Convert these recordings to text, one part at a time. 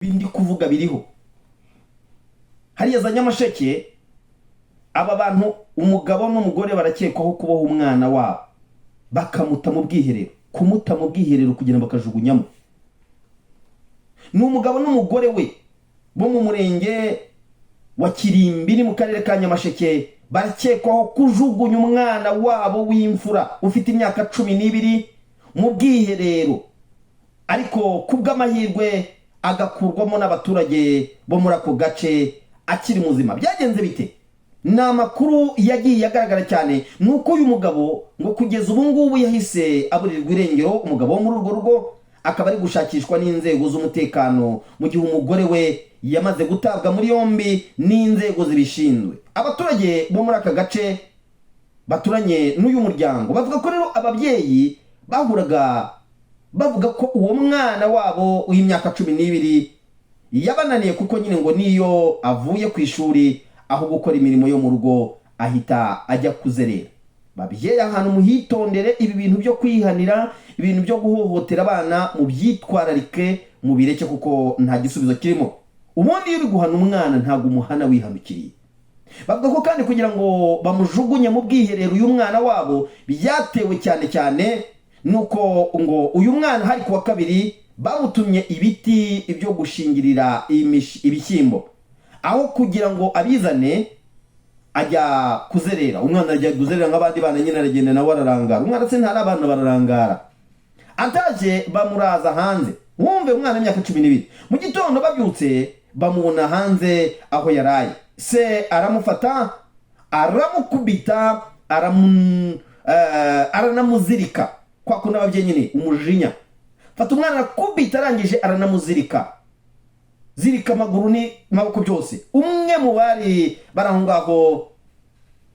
bindi kuvuga biriho hariya za Nyamasheke. Aba bantu umugabo n'umugore barakekwaho kuboha umwana wabo bakamuta mu bwiherero, kumuta mu bwiherero kugira ngo bakajugunyamo. Ni umugabo n'umugore we bo mu murenge wa Kirimbiri mu karere ka Nyamasheke barakekwaho kujugunya umwana wabo w'imfura ufite imyaka 12 mu bwiherero, ariko kubw'amahirwe agakurwamo n'abaturage bo muri ako gace akiri muzima. Byagenze bite? Ni amakuru yagiye agaragara cyane nuko uyu mugabo ngo kugeza ubu ngubu yahise aburirwa irengero. Umugabo wo muri urwo rugo akaba ari gushakishwa n'inzego z'umutekano mu gihe umugore we yamaze gutabwa muri yombi n'inzego zibishinzwe. Abaturage bo muri aka gace baturanye n'uyu muryango bavuga ko rero ababyeyi bahuraga bavuga ko uwo mwana wabo w'imyaka 12 yabananiye, kuko nyine ngo niyo avuye ku ishuri aho gukora imirimo yo mu rugo ahita ajya kuzerera. Babyeyi ahantu muhitondere ibi bintu byo kwihanira, ibintu byo guhohotera abana mu byitwararike, mu bireke kuko nta gisubizo kirimo. Ubundi iyo uri guhana umwana ntago umuhana wihanukiriye. Bavuga ko kandi kugira ngo bamujugunye mu bwiherero uyu mwana wabo byatewe cyane nuko ngo uyu mwana hari kuwa kabiri bamutumye ibiti byo gushingirira ibishyimbo, aho kugira ngo abizane ajya kuzerera. Umwana ajya kuzerera nk'abandi bana, nyine aragenda nawe ararangara. Umwana se ntari abana bararangara. Ataje bamuraza hanze. Wumve umwana w'imyaka 12 mu gitondo babyutse bamubona hanze aho yaraye. Se aramufata aramukubita aranamuzirika kwa kuna ababyeyi nyine umujinya. Fata umwana kubita arangije aranamuzirika, zirika amaguru ni maboko byose. Umwe mu bari barahungaho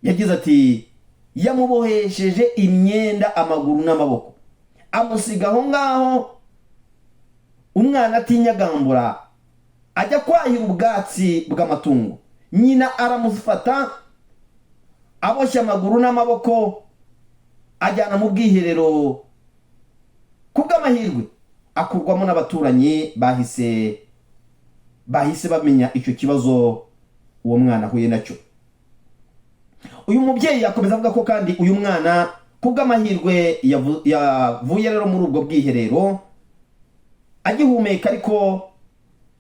yagize ati yamubohesheje imyenda amaguru n'amaboko amusiga aho ngaho. Umwana atinyagambura ajya kwahira ubwatsi bw'amatungo. Nyina aramufata aboshya amaguru n'amaboko ajyana mu bwiherero. Kubw'amahirwe akurwamo n'abaturanyi bahise bamenya icyo kibazo uwo mwana ahuye nacyo. Uyu mubyeyi yakomeza avuga ko kandi uyu mwana kubw'amahirwe yavuye rero muri ubwo bwiherero agihumeka, ariko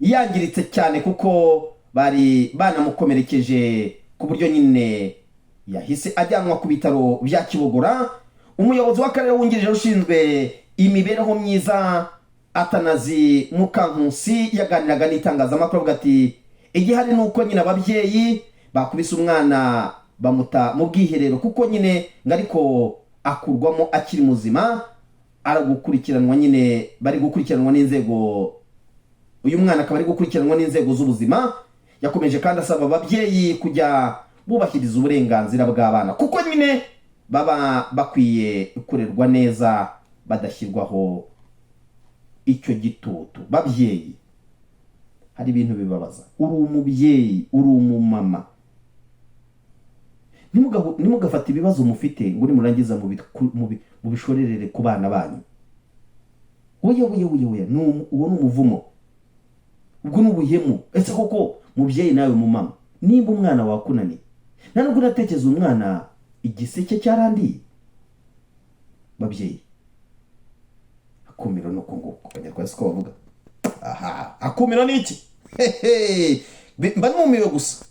yangiritse cyane kuko bari banamukomerekeje ku buryo nyine yahise ajyanwa ku bitaro bya Kibogora. Umuyobozi w'akarere wungirije ushinzwe imibereho myiza Atanazi Mukankusi yaganiraga n'itangazamakuru avuga ati igihari nuko nyine ababyeyi bakubise umwana bamuta mu bwiherero, kuko nyine ngariko akurwamo akiri muzima aragukurikiranwa, nyine bari gukurikiranwa n'inzego. Uyu mwana akaba ari gukurikiranwa n'inzego z'ubuzima. Yakomeje kandi asaba ababyeyi kujya bubahiriza uburenganzira bw'abana, kuko nyine baba bakwiye kurerwa neza badashyirwaho icyo gitutu. Babyeyi, hari ibintu bibabaza. Uri umubyeyi, uri umumama, nimugafata ibibazo mufite ngo nimurangiza mu bishorerere ku bana banyu. Oya uwo ni umuvumo, ubwo ni ubuhemu. Ese koko mubyeyi nawe mumama, nimba umwana wakunaniye nta nubwo unatekereza umwana igiseke cyarandiye. Babyeyi, akumiro nuko nguko abanyarwanda siko bavuga. Aha, akumiro ni iki? Mba numiwe gusa.